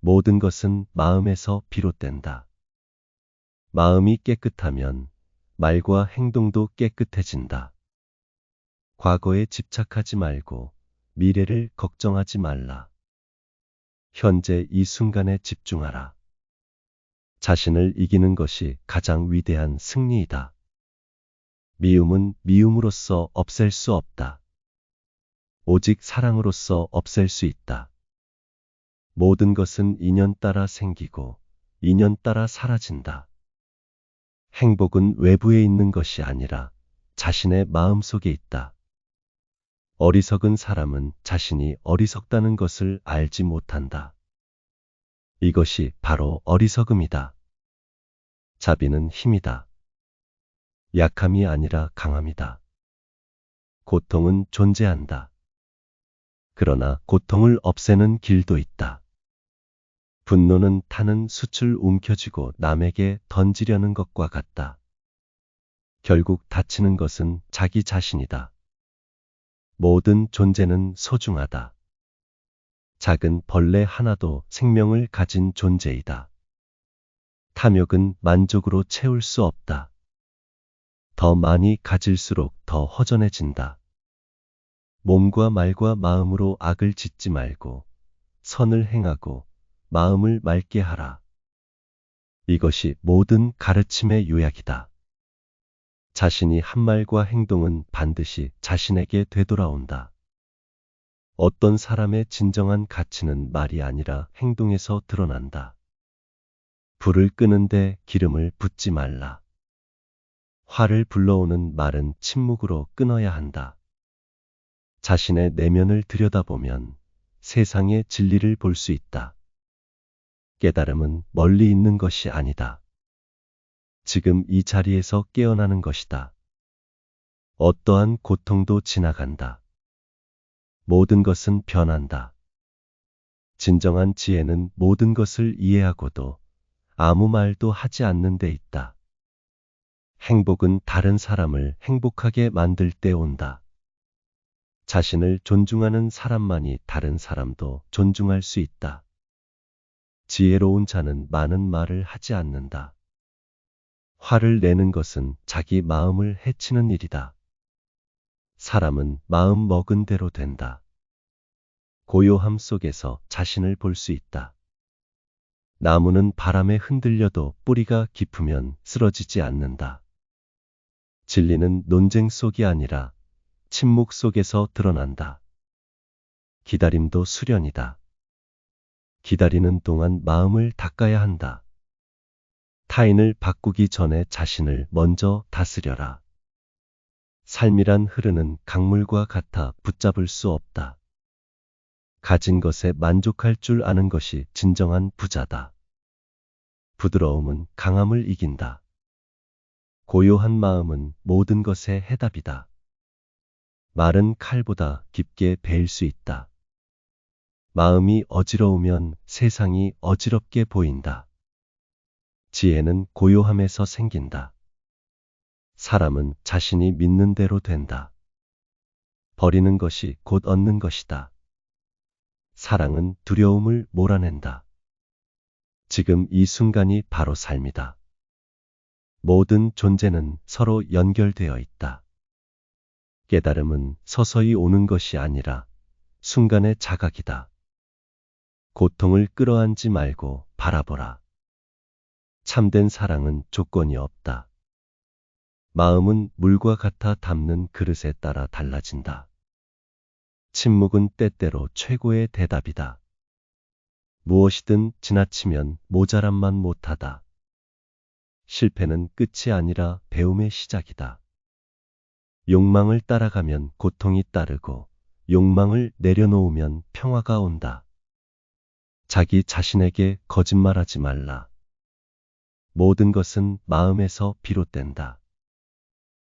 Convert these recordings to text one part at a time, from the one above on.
모든 것은 마음에서 비롯된다. 마음이 깨끗하면 말과 행동도 깨끗해진다. 과거에 집착하지 말고 미래를 걱정하지 말라. 현재 이 순간에 집중하라. 자신을 이기는 것이 가장 위대한 승리이다. 미움은 미움으로써 없앨 수 없다. 오직 사랑으로써 없앨 수 있다. 모든 것은 인연 따라 생기고 인연 따라 사라진다. 행복은 외부에 있는 것이 아니라 자신의 마음 속에 있다. 어리석은 사람은 자신이 어리석다는 것을 알지 못한다. 이것이 바로 어리석음이다. 자비는 힘이다. 약함이 아니라 강함이다. 고통은 존재한다. 그러나 고통을 없애는 길도 있다. 분노는 타는 숯을 움켜쥐고 남에게 던지려는 것과 같다. 결국 다치는 것은 자기 자신이다. 모든 존재는 소중하다. 작은 벌레 하나도 생명을 가진 존재이다. 탐욕은 만족으로 채울 수 없다. 더 많이 가질수록 더 허전해진다. 몸과 말과 마음으로 악을 짓지 말고 선을 행하고 마음을 맑게 하라. 이것이 모든 가르침의 요약이다. 자신이 한 말과 행동은 반드시 자신에게 되돌아온다. 어떤 사람의 진정한 가치는 말이 아니라 행동에서 드러난다. 불을 끄는데 기름을 붓지 말라. 화를 불러오는 말은 침묵으로 끊어야 한다. 자신의 내면을 들여다보면 세상의 진리를 볼 수 있다. 깨달음은 멀리 있는 것이 아니다. 지금 이 자리에서 깨어나는 것이다. 어떠한 고통도 지나간다. 모든 것은 변한다. 진정한 지혜는 모든 것을 이해하고도 아무 말도 하지 않는 데 있다. 행복은 다른 사람을 행복하게 만들 때 온다. 자신을 존중하는 사람만이 다른 사람도 존중할 수 있다. 지혜로운 자는 많은 말을 하지 않는다. 화를 내는 것은 자기 마음을 해치는 일이다. 사람은 마음 먹은 대로 된다. 고요함 속에서 자신을 볼 수 있다. 나무는 바람에 흔들려도 뿌리가 깊으면 쓰러지지 않는다. 진리는 논쟁 속이 아니라 침묵 속에서 드러난다. 기다림도 수련이다. 기다리는 동안 마음을 닦아야 한다. 타인을 바꾸기 전에 자신을 먼저 다스려라. 삶이란 흐르는 강물과 같아 붙잡을 수 없다. 가진 것에 만족할 줄 아는 것이 진정한 부자다. 부드러움은 강함을 이긴다. 고요한 마음은 모든 것의 해답이다. 말은 칼보다 깊게 베일 수 있다. 마음이 어지러우면 세상이 어지럽게 보인다. 지혜는 고요함에서 생긴다. 사람은 자신이 믿는 대로 된다. 버리는 것이 곧 얻는 것이다. 사랑은 두려움을 몰아낸다. 지금 이 순간이 바로 삶이다. 모든 존재는 서로 연결되어 있다. 깨달음은 서서히 오는 것이 아니라 순간의 자각이다. 고통을 끌어안지 말고 바라보라. 참된 사랑은 조건이 없다. 마음은 물과 같아 담는 그릇에 따라 달라진다. 침묵은 때때로 최고의 대답이다. 무엇이든 지나치면 모자람만 못하다. 실패는 끝이 아니라 배움의 시작이다. 욕망을 따라가면 고통이 따르고 욕망을 내려놓으면 평화가 온다. 자기 자신에게 거짓말하지 말라. 모든 것은 마음에서 비롯된다.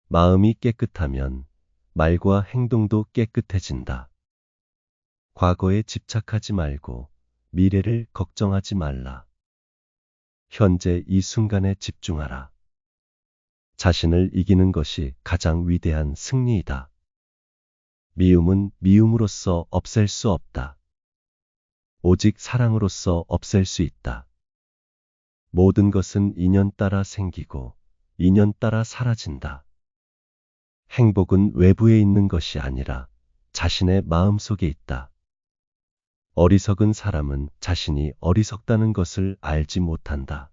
마음이 깨끗하면 말과 행동도 깨끗해진다. 과거에 집착하지 말고 미래를 걱정하지 말라. 현재 이 순간에 집중하라. 자신을 이기는 것이 가장 위대한 승리이다. 미움은 미움으로써 없앨 수 없다. 오직 사랑으로서 없앨 수 있다. 모든 것은 인연 따라 생기고 인연 따라 사라진다. 행복은 외부에 있는 것이 아니라 자신의 마음 속에 있다. 어리석은 사람은 자신이 어리석다는 것을 알지 못한다.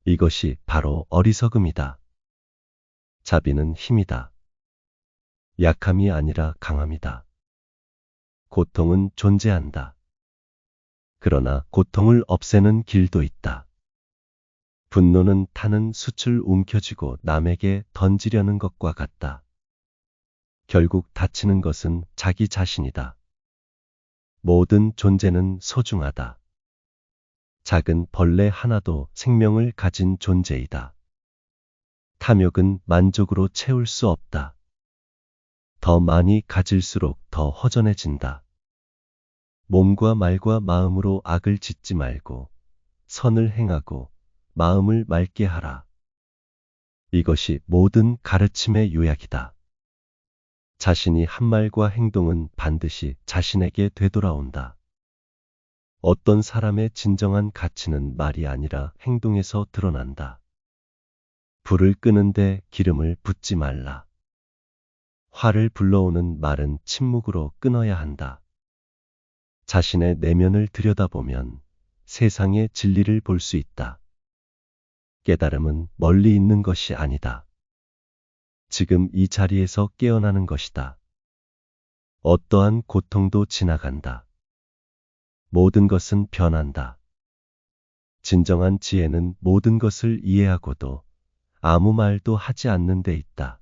이것이 바로 어리석음이다. 자비는 힘이다. 약함이 아니라 강함이다. 고통은 존재한다. 그러나 고통을 없애는 길도 있다. 분노는 타는 숯을 움켜쥐고 남에게 던지려는 것과 같다. 결국 다치는 것은 자기 자신이다. 모든 존재는 소중하다. 작은 벌레 하나도 생명을 가진 존재이다. 탐욕은 만족으로 채울 수 없다. 더 많이 가질수록 더 허전해진다. 몸과 말과 마음으로 악을 짓지 말고 선을 행하고 마음을 맑게 하라. 이것이 모든 가르침의 요약이다. 자신이 한 말과 행동은 반드시 자신에게 되돌아온다. 어떤 사람의 진정한 가치는 말이 아니라 행동에서 드러난다. 불을 끄는데 기름을 붓지 말라. 화를 불러오는 말은 침묵으로 끊어야 한다. 자신의 내면을 들여다보면 세상의 진리를 볼 수 있다. 깨달음은 멀리 있는 것이 아니다. 지금 이 자리에서 깨어나는 것이다. 어떠한 고통도 지나간다. 모든 것은 변한다. 진정한 지혜는 모든 것을 이해하고도 아무 말도 하지 않는 데 있다.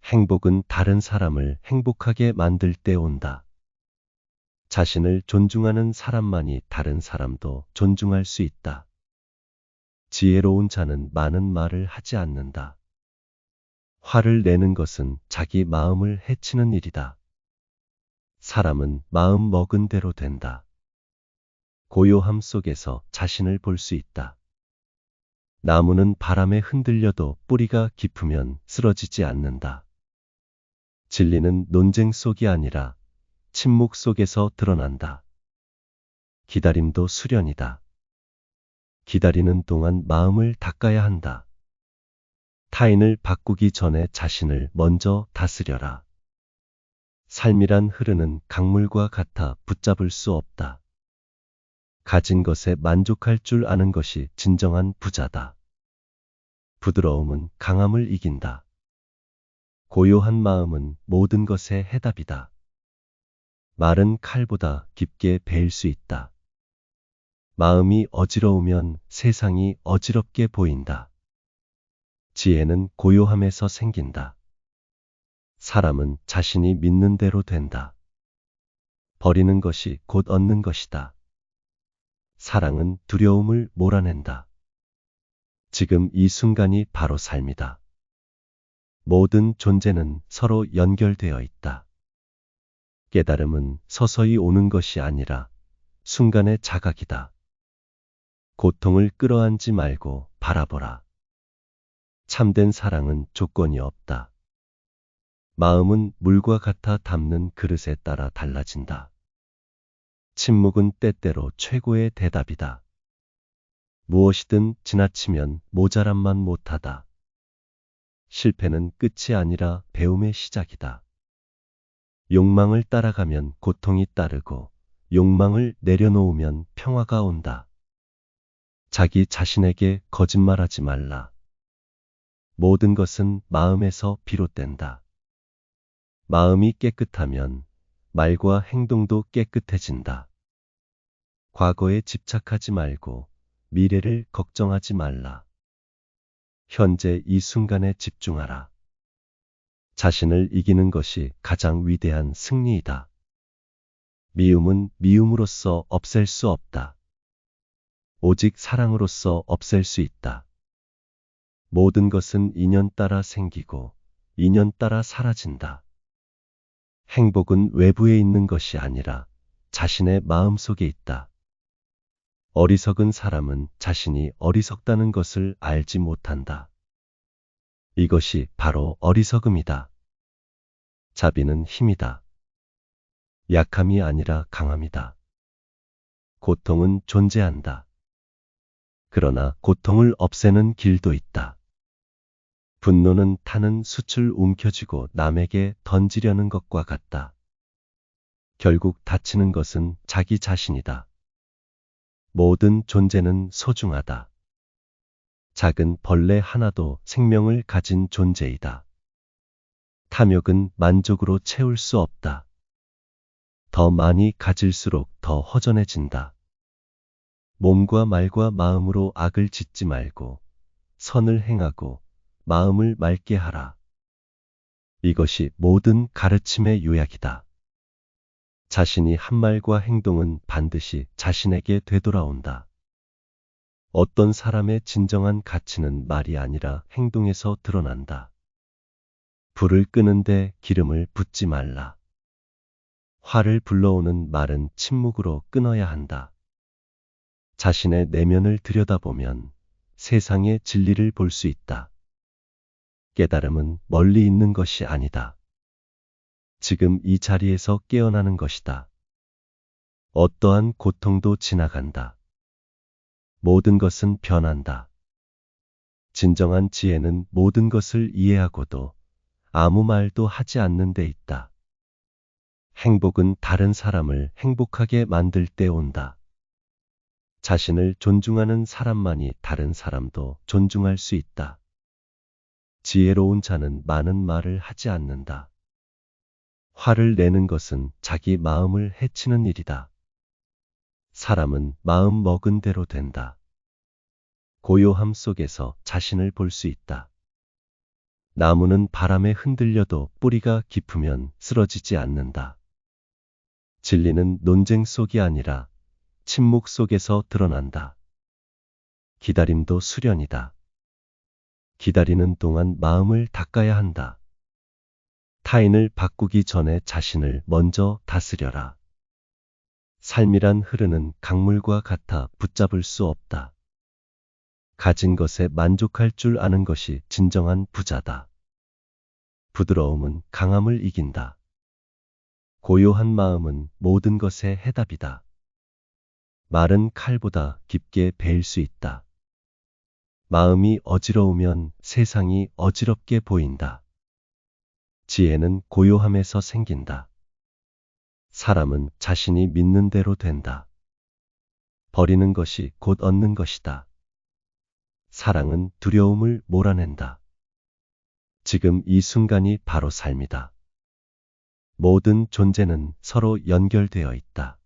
행복은 다른 사람을 행복하게 만들 때 온다. 자신을 존중하는 사람만이 다른 사람도 존중할 수 있다. 지혜로운 자는 많은 말을 하지 않는다. 화를 내는 것은 자기 마음을 해치는 일이다. 사람은 마음 먹은 대로 된다. 고요함 속에서 자신을 볼 수 있다. 나무는 바람에 흔들려도 뿌리가 깊으면 쓰러지지 않는다. 진리는 논쟁 속이 아니라 침묵 속에서 드러난다. 기다림도 수련이다. 기다리는 동안 마음을 닦아야 한다. 타인을 바꾸기 전에 자신을 먼저 다스려라. 삶이란 흐르는 강물과 같아 붙잡을 수 없다. 가진 것에 만족할 줄 아는 것이 진정한 부자다. 부드러움은 강함을 이긴다. 고요한 마음은 모든 것의 해답이다. 말은 칼보다 깊게 베일 수 있다. 마음이 어지러우면 세상이 어지럽게 보인다. 지혜는 고요함에서 생긴다. 사람은 자신이 믿는 대로 된다. 버리는 것이 곧 얻는 것이다. 사랑은 두려움을 몰아낸다. 지금 이 순간이 바로 삶이다. 모든 존재는 서로 연결되어 있다. 깨달음은 서서히 오는 것이 아니라 순간의 자각이다. 고통을 끌어안지 말고 바라보라. 참된 사랑은 조건이 없다. 마음은 물과 같아 담는 그릇에 따라 달라진다. 침묵은 때때로 최고의 대답이다. 무엇이든 지나치면 모자람만 못하다. 실패는 끝이 아니라 배움의 시작이다. 욕망을 따라가면 고통이 따르고 욕망을 내려놓으면 평화가 온다. 자기 자신에게 거짓말하지 말라. 모든 것은 마음에서 비롯된다. 마음이 깨끗하면 말과 행동도 깨끗해진다. 과거에 집착하지 말고 미래를 걱정하지 말라. 현재 이 순간에 집중하라. 자신을 이기는 것이 가장 위대한 승리이다. 미움은 미움으로써 없앨 수 없다. 오직 사랑으로써 없앨 수 있다. 모든 것은 인연 따라 생기고 인연 따라 사라진다. 행복은 외부에 있는 것이 아니라 자신의 마음 속에 있다. 어리석은 사람은 자신이 어리석다는 것을 알지 못한다. 이것이 바로 어리석음이다. 자비는 힘이다. 약함이 아니라 강함이다. 고통은 존재한다. 그러나 고통을 없애는 길도 있다. 분노는 타는 숯을 움켜쥐고 남에게 던지려는 것과 같다. 결국 다치는 것은 자기 자신이다. 모든 존재는 소중하다. 작은 벌레 하나도 생명을 가진 존재이다. 탐욕은 만족으로 채울 수 없다. 더 많이 가질수록 더 허전해진다. 몸과 말과 마음으로 악을 짓지 말고 선을 행하고 마음을 맑게 하라. 이것이 모든 가르침의 요약이다. 자신이 한 말과 행동은 반드시 자신에게 되돌아온다. 어떤 사람의 진정한 가치는 말이 아니라 행동에서 드러난다. 불을 끄는데 기름을 붓지 말라. 화를 불러오는 말은 침묵으로 끊어야 한다. 자신의 내면을 들여다보면 세상의 진리를 볼 수 있다. 깨달음은 멀리 있는 것이 아니다. 지금 이 자리에서 깨어나는 것이다. 어떠한 고통도 지나간다. 모든 것은 변한다. 진정한 지혜는 모든 것을 이해하고도 아무 말도 하지 않는 데 있다. 행복은 다른 사람을 행복하게 만들 때 온다. 자신을 존중하는 사람만이 다른 사람도 존중할 수 있다. 지혜로운 자는 많은 말을 하지 않는다. 화를 내는 것은 자기 마음을 해치는 일이다. 사람은 마음 먹은 대로 된다. 고요함 속에서 자신을 볼 수 있다. 나무는 바람에 흔들려도 뿌리가 깊으면 쓰러지지 않는다. 진리는 논쟁 속이 아니라 침묵 속에서 드러난다. 기다림도 수련이다. 기다리는 동안 마음을 닦아야 한다. 타인을 바꾸기 전에 자신을 먼저 다스려라. 삶이란 흐르는 강물과 같아 붙잡을 수 없다. 가진 것에 만족할 줄 아는 것이 진정한 부자다. 부드러움은 강함을 이긴다. 고요한 마음은 모든 것의 해답이다. 말은 칼보다 깊게 베일 수 있다. 마음이 어지러우면 세상이 어지럽게 보인다. 지혜는 고요함에서 생긴다. 사람은 자신이 믿는 대로 된다. 버리는 것이 곧 얻는 것이다. 사랑은 두려움을 몰아낸다. 지금 이 순간이 바로 삶이다. 모든 존재는 서로 연결되어 있다.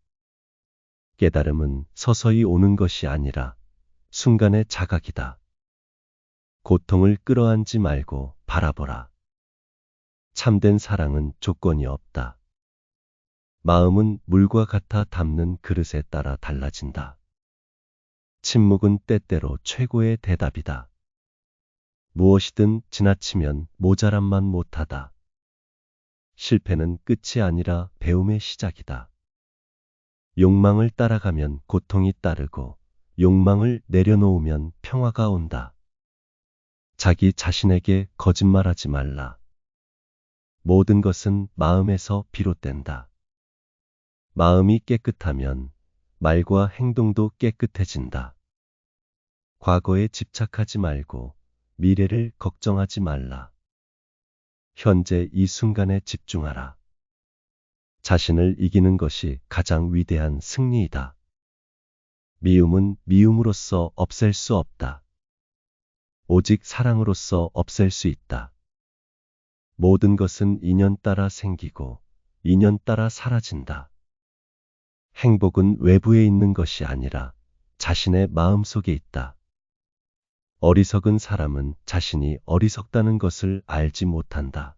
깨달음은 서서히 오는 것이 아니라 순간의 자각이다. 고통을 끌어안지 말고 바라보라. 참된 사랑은 조건이 없다. 마음은 물과 같아 담는 그릇에 따라 달라진다. 침묵은 때때로 최고의 대답이다. 무엇이든 지나치면 모자람만 못하다. 실패는 끝이 아니라 배움의 시작이다. 욕망을 따라가면 고통이 따르고 욕망을 내려놓으면 평화가 온다. 자기 자신에게 거짓말하지 말라. 모든 것은 마음에서 비롯된다. 마음이 깨끗하면 말과 행동도 깨끗해진다. 과거에 집착하지 말고 미래를 걱정하지 말라. 현재 이 순간에 집중하라. 자신을 이기는 것이 가장 위대한 승리이다. 미움은 미움으로써 없앨 수 없다. 오직 사랑으로써 없앨 수 있다. 모든 것은 인연 따라 생기고 인연 따라 사라진다. 행복은 외부에 있는 것이 아니라 자신의 마음 속에 있다. 어리석은 사람은 자신이 어리석다는 것을 알지 못한다.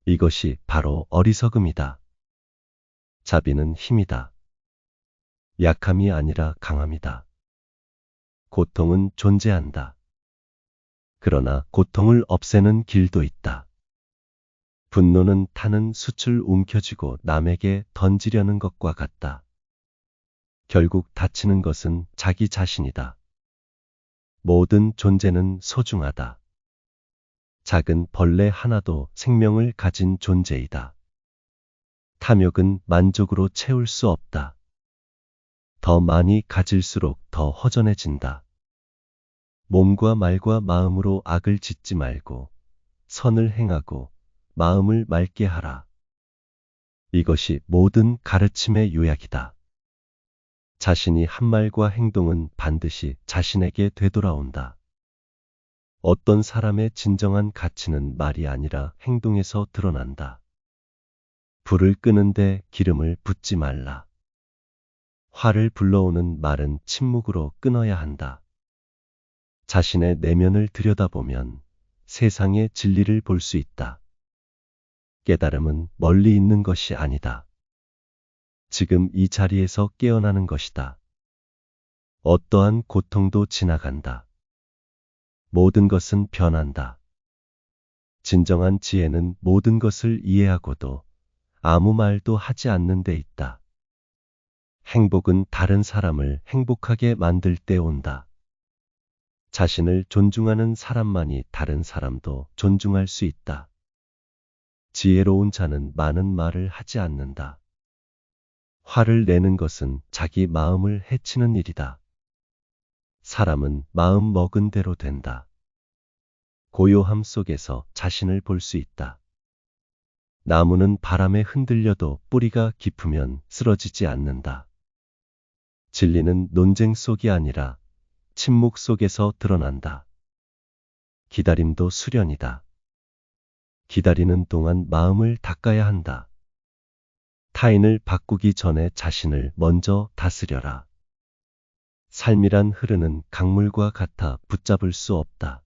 이것이 바로 어리석음이다. 자비는 힘이다. 약함이 아니라 강함이다. 고통은 존재한다. 그러나 고통을 없애는 길도 있다. 분노는 타는 숯을 움켜쥐고 남에게 던지려는 것과 같다. 결국 다치는 것은 자기 자신이다. 모든 존재는 소중하다. 작은 벌레 하나도 생명을 가진 존재이다. 탐욕은 만족으로 채울 수 없다. 더 많이 가질수록 더 허전해진다. 몸과 말과 마음으로 악을 짓지 말고 선을 행하고 마음을 맑게 하라. 이것이 모든 가르침의 요약이다. 자신이 한 말과 행동은 반드시 자신에게 되돌아온다. 어떤 사람의 진정한 가치는 말이 아니라 행동에서 드러난다. 불을 끄는데 기름을 붓지 말라. 화를 불러오는 말은 침묵으로 끊어야 한다. 자신의 내면을 들여다보면 세상의 진리를 볼 수 있다. 깨달음은 멀리 있는 것이 아니다. 지금 이 자리에서 깨어나는 것이다. 어떠한 고통도 지나간다. 모든 것은 변한다. 진정한 지혜는 모든 것을 이해하고도 아무 말도 하지 않는 데 있다. 행복은 다른 사람을 행복하게 만들 때 온다. 자신을 존중하는 사람만이 다른 사람도 존중할 수 있다. 지혜로운 자는 많은 말을 하지 않는다. 화를 내는 것은 자기 마음을 해치는 일이다. 사람은 마음 먹은 대로 된다. 고요함 속에서 자신을 볼 수 있다. 나무는 바람에 흔들려도 뿌리가 깊으면 쓰러지지 않는다. 진리는 논쟁 속이 아니라 침묵 속에서 드러난다. 기다림도 수련이다. 기다리는 동안 마음을 닦아야 한다. 타인을 바꾸기 전에 자신을 먼저 다스려라. 삶이란 흐르는 강물과 같아 붙잡을 수 없다.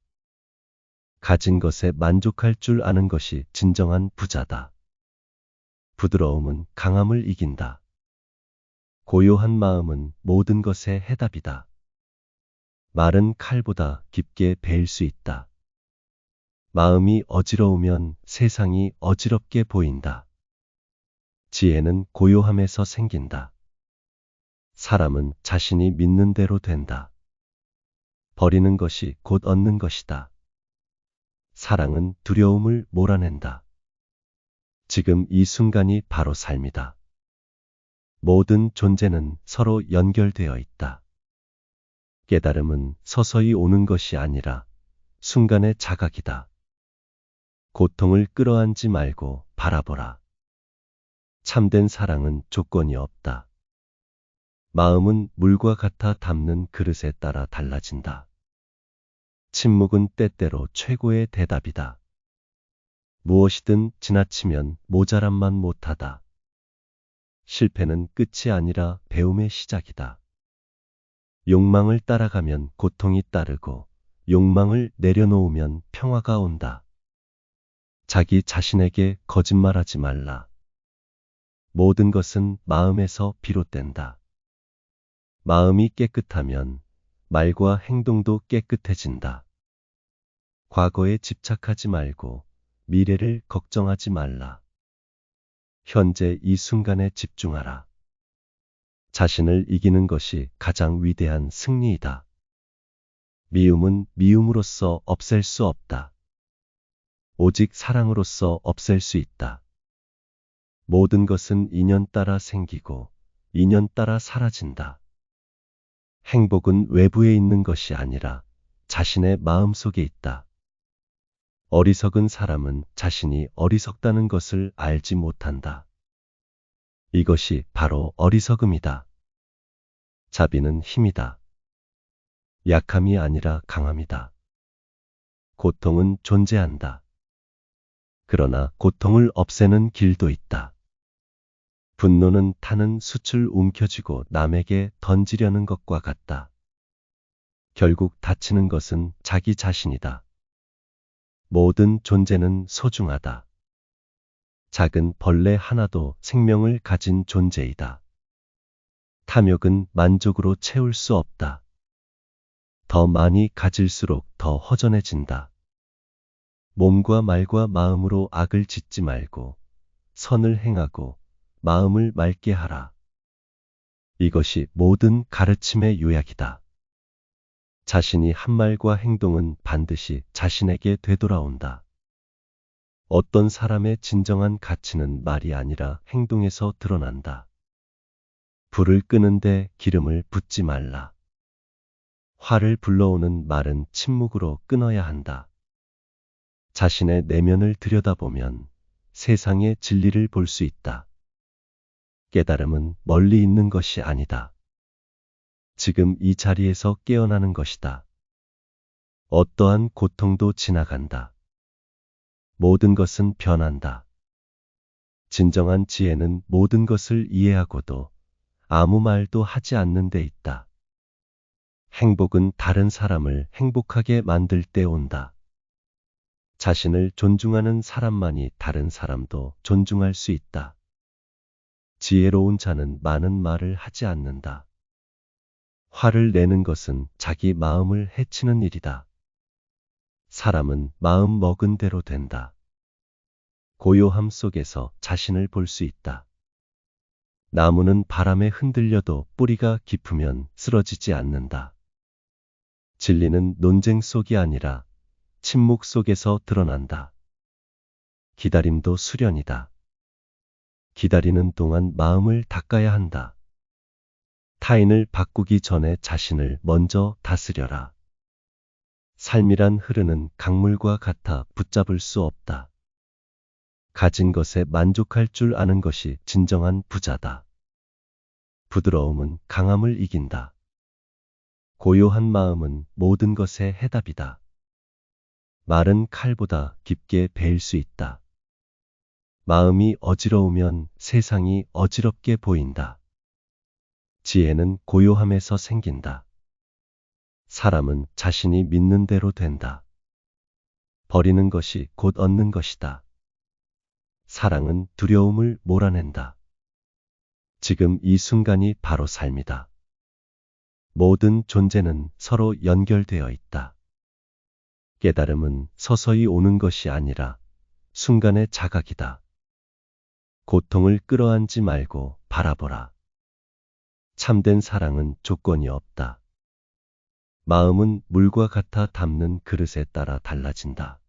가진 것에 만족할 줄 아는 것이 진정한 부자다. 부드러움은 강함을 이긴다. 고요한 마음은 모든 것의 해답이다. 말은 칼보다 깊게 베일 수 있다. 마음이 어지러우면 세상이 어지럽게 보인다. 지혜는 고요함에서 생긴다. 사람은 자신이 믿는 대로 된다. 버리는 것이 곧 얻는 것이다. 사랑은 두려움을 몰아낸다. 지금 이 순간이 바로 삶이다. 모든 존재는 서로 연결되어 있다. 깨달음은 서서히 오는 것이 아니라 순간의 자각이다. 고통을 끌어안지 말고 바라보라. 참된 사랑은 조건이 없다. 마음은 물과 같아 담는 그릇에 따라 달라진다. 침묵은 때때로 최고의 대답이다. 무엇이든 지나치면 모자람만 못하다. 실패는 끝이 아니라 배움의 시작이다. 욕망을 따라가면 고통이 따르고 욕망을 내려놓으면 평화가 온다. 자기 자신에게 거짓말하지 말라. 모든 것은 마음에서 비롯된다. 마음이 깨끗하면 말과 행동도 깨끗해진다. 과거에 집착하지 말고 미래를 걱정하지 말라. 현재 이 순간에 집중하라. 자신을 이기는 것이 가장 위대한 승리이다. 미움은 미움으로써 없앨 수 없다. 오직 사랑으로써 없앨 수 있다. 모든 것은 인연 따라 생기고 인연 따라 사라진다. 행복은 외부에 있는 것이 아니라 자신의 마음 속에 있다. 어리석은 사람은 자신이 어리석다는 것을 알지 못한다. 이것이 바로 어리석음이다. 자비는 힘이다. 약함이 아니라 강함이다. 고통은 존재한다. 그러나 고통을 없애는 길도 있다. 분노는 타는 숯을 움켜쥐고 남에게 던지려는 것과 같다. 결국 다치는 것은 자기 자신이다. 모든 존재는 소중하다. 작은 벌레 하나도 생명을 가진 존재이다. 탐욕은 만족으로 채울 수 없다. 더 많이 가질수록 더 허전해진다. 몸과 말과 마음으로 악을 짓지 말고 선을 행하고 마음을 맑게 하라. 이것이 모든 가르침의 요약이다. 자신이 한 말과 행동은 반드시 자신에게 되돌아온다. 어떤 사람의 진정한 가치는 말이 아니라 행동에서 드러난다. 불을 끄는데 기름을 붓지 말라. 화를 불러오는 말은 침묵으로 끊어야 한다. 자신의 내면을 들여다보면 세상의 진리를 볼 수 있다. 깨달음은 멀리 있는 것이 아니다. 지금 이 자리에서 깨어나는 것이다. 어떠한 고통도 지나간다. 모든 것은 변한다. 진정한 지혜는 모든 것을 이해하고도 아무 말도 하지 않는 데 있다. 행복은 다른 사람을 행복하게 만들 때 온다. 자신을 존중하는 사람만이 다른 사람도 존중할 수 있다. 지혜로운 자는 많은 말을 하지 않는다. 화를 내는 것은 자기 마음을 해치는 일이다. 사람은 마음 먹은 대로 된다. 고요함 속에서 자신을 볼 수 있다. 나무는 바람에 흔들려도 뿌리가 깊으면 쓰러지지 않는다. 진리는 논쟁 속이 아니라 침묵 속에서 드러난다. 기다림도 수련이다. 기다리는 동안 마음을 닦아야 한다. 타인을 바꾸기 전에 자신을 먼저 다스려라. 삶이란 흐르는 강물과 같아 붙잡을 수 없다. 가진 것에 만족할 줄 아는 것이 진정한 부자다. 부드러움은 강함을 이긴다. 고요한 마음은 모든 것의 해답이다. 말은 칼보다 깊게 베일 수 있다. 마음이 어지러우면 세상이 어지럽게 보인다. 지혜는 고요함에서 생긴다. 사람은 자신이 믿는 대로 된다. 버리는 것이 곧 얻는 것이다. 사랑은 두려움을 몰아낸다. 지금 이 순간이 바로 삶이다. 모든 존재는 서로 연결되어 있다. 깨달음은 서서히 오는 것이 아니라 순간의 자각이다. 고통을 끌어안지 말고 바라보라. 참된 사랑은 조건이 없다. 마음은 물과 같아 담는 그릇에 따라 달라진다.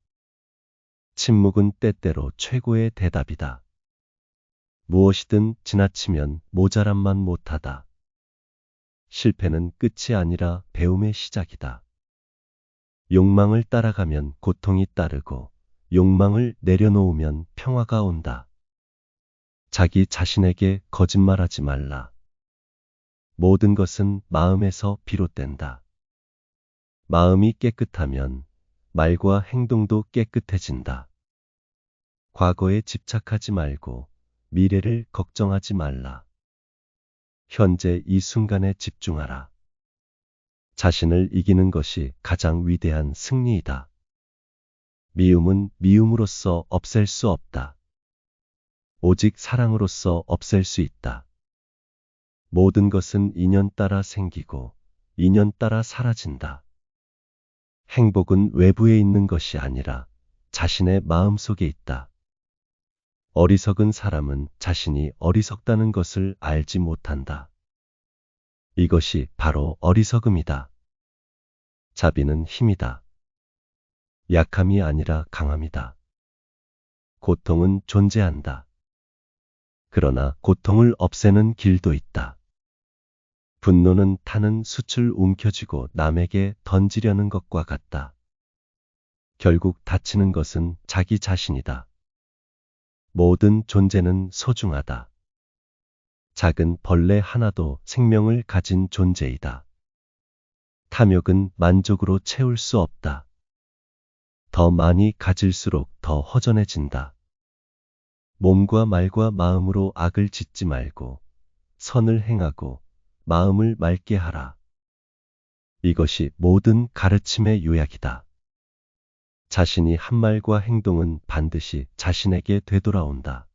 침묵은 때때로 최고의 대답이다. 무엇이든 지나치면 모자람만 못하다. 실패는 끝이 아니라 배움의 시작이다. 욕망을 따라가면 고통이 따르고 욕망을 내려놓으면 평화가 온다. 자기 자신에게 거짓말하지 말라. 모든 것은 마음에서 비롯된다. 마음이 깨끗하면 말과 행동도 깨끗해진다. 과거에 집착하지 말고 미래를 걱정하지 말라. 현재 이 순간에 집중하라. 자신을 이기는 것이 가장 위대한 승리이다. 미움은 미움으로써 없앨 수 없다. 오직 사랑으로써 없앨 수 있다. 모든 것은 인연 따라 생기고 인연 따라 사라진다. 행복은 외부에 있는 것이 아니라 자신의 마음 속에 있다. 어리석은 사람은 자신이 어리석다는 것을 알지 못한다. 이것이 바로 어리석음이다. 자비는 힘이다. 약함이 아니라 강함이다. 고통은 존재한다. 그러나 고통을 없애는 길도 있다. 분노는 타는 숯을 움켜쥐고 남에게 던지려는 것과 같다. 결국 다치는 것은 자기 자신이다. 모든 존재는 소중하다. 작은 벌레 하나도 생명을 가진 존재이다. 탐욕은 만족으로 채울 수 없다. 더 많이 가질수록 더 허전해진다. 몸과 말과 마음으로 악을 짓지 말고 선을 행하고 마음을 맑게 하라. 이것이 모든 가르침의 요약이다. 자신이 한 말과 행동은 반드시 자신에게 되돌아온다.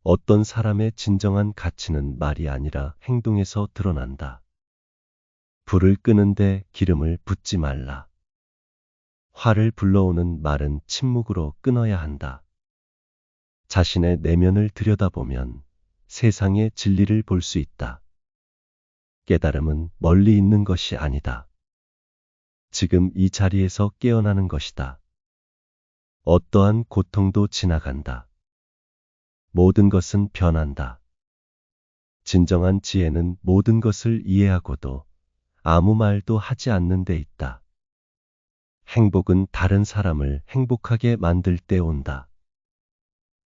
어떤 사람의 진정한 가치는 말이 아니라 행동에서 드러난다. 불을 끄는데 기름을 붓지 말라. 화를 불러오는 말은 침묵으로 끊어야 한다. 자신의 내면을 들여다보면 세상의 진리를 볼 수 있다. 깨달음은 멀리 있는 것이 아니다. 지금 이 자리에서 깨어나는 것이다. 어떠한 고통도 지나간다. 모든 것은 변한다. 진정한 지혜는 모든 것을 이해하고도 아무 말도 하지 않는 데 있다. 행복은 다른 사람을 행복하게 만들 때 온다.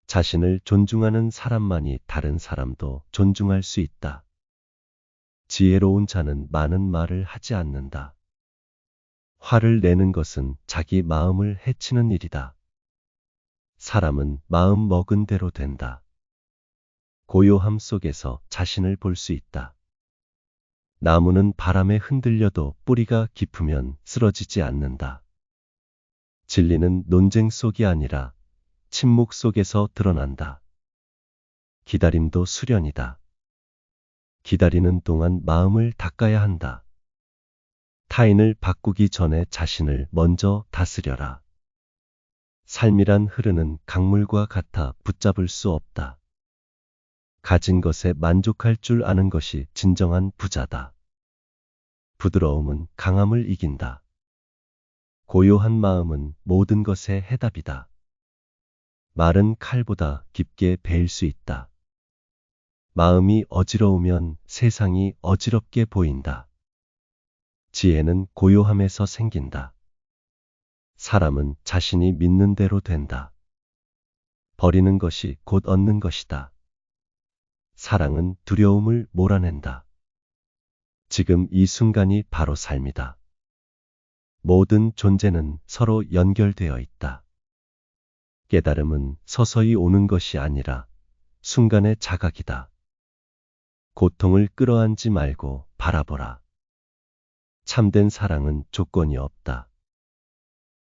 자신을 존중하는 사람만이 다른 사람도 존중할 수 있다. 지혜로운 자는 많은 말을 하지 않는다. 화를 내는 것은 자기 마음을 해치는 일이다. 사람은 마음 먹은 대로 된다. 고요함 속에서 자신을 볼 수 있다. 나무는 바람에 흔들려도 뿌리가 깊으면 쓰러지지 않는다. 진리는 논쟁 속이 아니라 침묵 속에서 드러난다. 기다림도 수련이다. 기다리는 동안 마음을 닦아야 한다. 타인을 바꾸기 전에 자신을 먼저 다스려라. 삶이란 흐르는 강물과 같아 붙잡을 수 없다. 가진 것에 만족할 줄 아는 것이 진정한 부자다. 부드러움은 강함을 이긴다. 고요한 마음은 모든 것의 해답이다. 말은 칼보다 깊게 베일 수 있다. 마음이 어지러우면 세상이 어지럽게 보인다. 지혜는 고요함에서 생긴다. 사람은 자신이 믿는 대로 된다. 버리는 것이 곧 얻는 것이다. 사랑은 두려움을 몰아낸다. 지금 이 순간이 바로 삶이다. 모든 존재는 서로 연결되어 있다. 깨달음은 서서히 오는 것이 아니라 순간의 자각이다. 고통을 끌어안지 말고 바라보라. 참된 사랑은 조건이 없다.